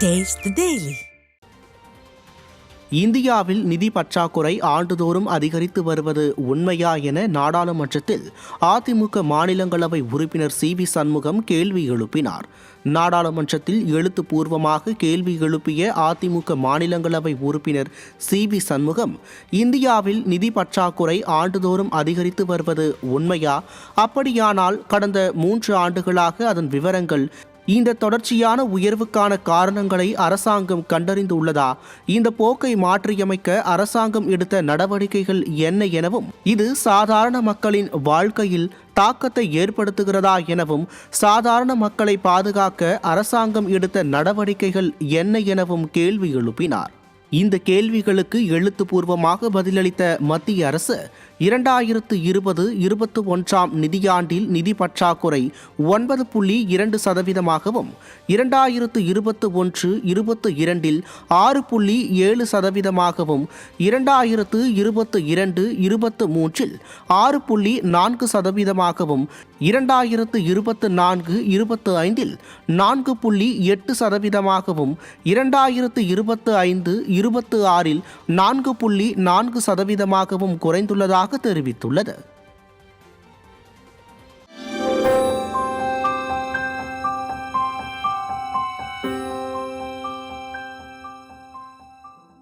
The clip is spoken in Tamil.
Taste the Daily. இந்தியாவில் நிதி பற்றாக்குறை ஆண்டுதோறும் அதிகரித்து வருவது உண்மையா என நாடாளுமன்றத்தில் அதிமுக மாநிலங்களவை உறுப்பினர் சி.வி. சண்முகம் கேள்வி எழுப்பினார். நாடாளுமன்றத்தில் எழுத்துப்பூர்வமாக கேள்வி எழுப்பிய அதிமுக மாநிலங்களவை உறுப்பினர் சி.வி. சண்முகம், இந்தியாவில் நிதி பற்றாக்குறை ஆண்டுதோறும் அதிகரித்து வருவது உண்மையா? அப்படியானால் கடந்த 3 ஆண்டுகளாக அதன் விவரங்கள், இந்த தொடர்ச்சியான உயர்வுக்கான காரணங்களை அரசாங்கம் கண்டறிந்துள்ளதா? இந்த போக்கை மாற்றியமைக்க அரசாங்கம் எடுத்த நடவடிக்கைகள் என்ன எனவும், இது சாதாரண மக்களின் வாழ்க்கையில் தாக்கத்தை ஏற்படுத்துகிறதா எனவும், சாதாரண மக்களை பாதுகாக்க அரசாங்கம் எடுத்த நடவடிக்கைகள் என்ன எனவும் கேள்வி எழுப்பினார். இந்த கேள்விகளுக்கு எழுத்துப்பூர்வமாக பதிலளித்த மத்திய அரசு 2020-21 நிதியாண்டில் நிதி பற்றாக்குறை 9.2%, 2021-22 6.7%, 2022-23 6.4%, 2024-25 4.8%, 2025-26 4.4% குறைந்துள்ளதாக தெரிவித்துள்ளது.